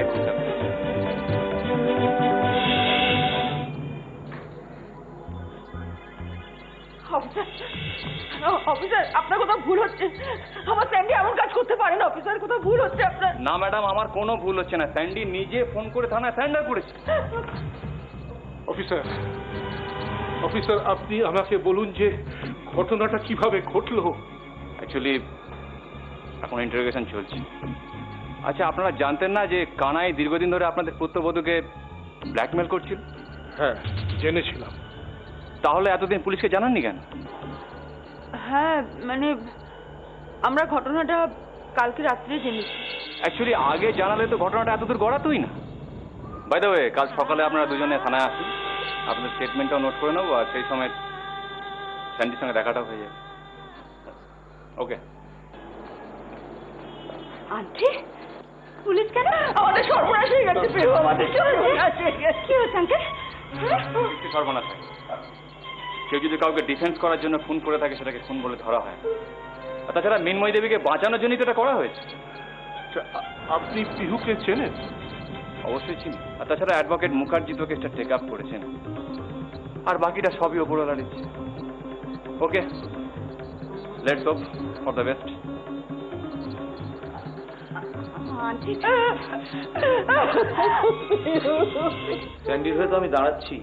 স্যান্ডিকে খুঁজতে হবে। অফিসার, আপনার কোথাও ভুল হচ্ছে। আমার স্যান্ডি এমন কাজ করতে পারে না অফিসার, কোথাও ভুল হচ্ছে আপনার। না ম্যাডাম, আমার কোনো ভুল হচ্ছে না। স্যান্ডি নিজে ফোন করে থানায় সারেন্ডার করেছে। অফিসার, অফিসার আপনি আমাকে বলুন যে ঘটনাটা কিভাবে ঘটলো। অ্যাকচুয়ালি এখন ইন্টারোগেশন চলছে। আচ্ছা, আপনারা জানতেন না যে কানাই দীর্ঘদিন ধরে আপনাদের পুত্রবধূকে ব্ল্যাকমেল করছিল? হ্যাঁ, জেনেছিলাম। তাহলে এতদিন পুলিশকে জানাননি কেন? হ্যাঁ, মানে আমরা ঘটনাটা কালকে রাত্রে জেনেছি। অ্যাকচুয়ালি আগে জানালে তো ঘটনাটা এতদূর গড়াতোই না। বাই দ্য ওয়ে, কাল সকালে আপনারা দুজনে থানায় আসুন, আপনাদের স্টেটমেন্টটাও নোট করে নেবো, আর সেই সময় স্যান্ডির সঙ্গে দেখাটাও হয়ে যাবে। ওকে। আন্টি, পুলিশ কেন? আমাদের সর্বনাশ হয়ে গেছে। আমাদের সর্বনাশ হয়ে গেছে। কি হচ্ছে আন্টি? সর্বনাশ হয়। কেউ যদি কাউকে ডিফেন্স করার জন্য ফোন করে থাকে সেটাকে খুন বলে ধরা হয়। আর তাছাড়া মিনময়ী দেবীকে বাঁচানোর জন্যই তো এটা করা হয়েছে। আপনি পিহুকে চেনেন? অবশ্যই চিনি। আর তাছাড়া অ্যাডভোকেট মুখার্জি তো কেসটা টেক আপ করেছেন, আর বাকিটা সবই ওপরওয়ালার ইচ্ছে। Okay, let's hope for the best. স্যান্ডির হয়ে তো আমি দাঁড়াচ্ছি,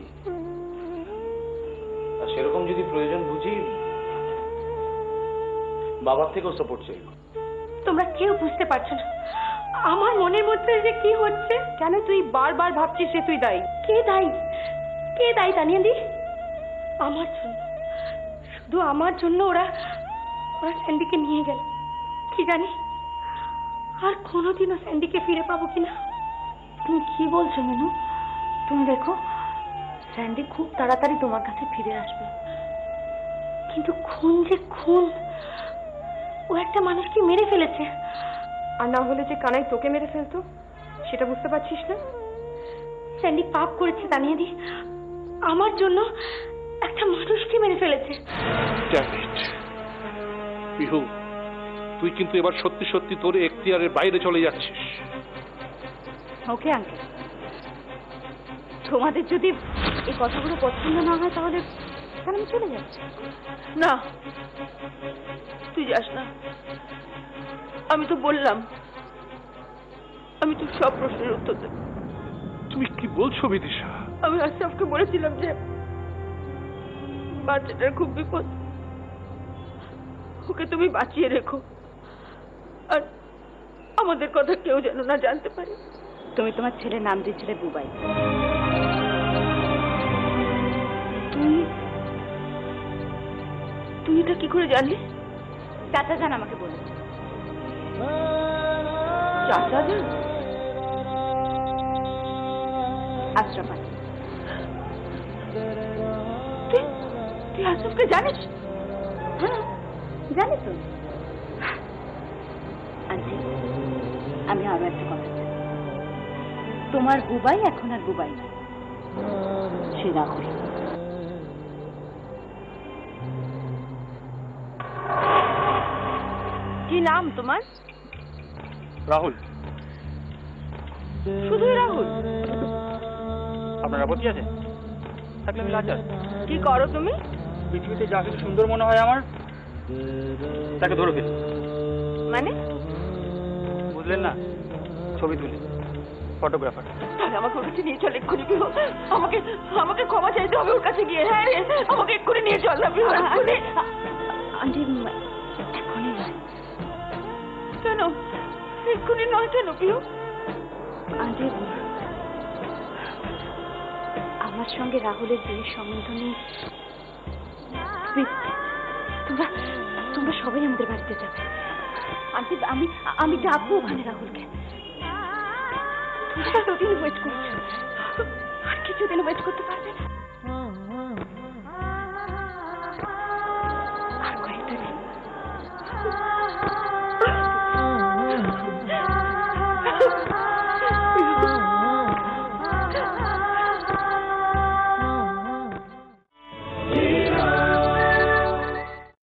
আর সেরকম যদি প্রয়োজন বুঝি বাবার থেকেও সাপোর্ট চাই। তোমরা কেউ বুঝতে পারছো না আমার মনের মধ্যে যে কি হচ্ছে। কেন তুই বারবার ভাবছিস যে তুই দায়ী? কে দায়ী? কে দায়ী তানিয়াদি? আমার জন্য, শুধু আমার জন্য ওরা স্যান্ডিকে নিয়ে গেল। কি জানি আর কোনোদিনও স্যান্ডিকে ফিরে পাবো কিনা। তুমি কি বলছো মিনু? তুমি দেখো, স্যান্ডি খুব তাড়াতাড়ি তোমার কাছে ফিরে আসবে। কিন্তু খুন যে খুন, ও একটা মানুষকে মেরে ফেলেছে। আর না হলে যে কানাই তোকে মেরে ফেলতো, সেটা বুঝতে পারছিস না? স্যান্ডি পাপ করেছে তানিয়াদি, আমার জন্য একটা মানুষকে মেরে ফেলেছে। পিহু, তুই কিন্তু এবার সত্যি সত্যি তোর এখতিয়ারের বাইরে চলে যাচ্ছিস। ওকে আঙ্কেল, তোমাদের যদি এই কথাগুলো পছন্দ না হয় তাহলে আমি চলে যাচ্ছি। না, তুই যাস না। আমি তো বললাম আমি তো সব প্রশ্নের উত্তর দেব। তুমি কি বলছো বিদিশা? আমি আশরাফকে বলেছিলাম যে বাচ্চাটার খুব বিপদ, ওকে তুমি বাঁচিয়ে রেখো, আর আমাদের কথা কেউ যেন না জানতে পারে। তুমি তোমার ছেলের নাম দিয়েছিলে বুবাই। তুমি এটা কি করে জানলে? চাচা জান আমাকে বলেছে। চাচা জান? আশরাফ, তুই আশরাফকে জানিস? হ্যাঁ জানি তো। আন্টি, আমি আরো একটা কথা চাই। তোমার বুবাই এখন আর বুবাই না, সে রাহুল। কি নাম তোমার? রাহুল। শুধুই রাহুল? আপনার আপত্তি আছে? থাকলে আমি লাচার। কি করো তুমি? পৃথিবীতে যা কিছু সুন্দর মনে হয় আমার, তাকে ধরে ফেলি। মানে? বুঝলেন না? ছবি তুলি, ফটোগ্রাফার। আমাকে ওর কাছে নিয়ে চল এক্ষুনি। আমাকে আমাকে ক্ষমা চাইতে হবে ওর কাছে গিয়ে। হ্যাঁ রে, আমাকে এক্ষুনি নিয়ে চল। আন্টি, এক্ষুনি নয়। কেন এক্ষুনি নয়? কেন পিউ? আন্টি, আমার সঙ্গে রাহুলের বিয়ের সম্বন্ধ নিয়ে তোমরা সবাই আমাদের বাড়িতে যাবে। আন্টি, আমি ডাকবো ওখানে রাহুলকে। তোমরা এতদিন ওয়েট করছো, আর কিছুদিন ওয়েট করতে পারবে না?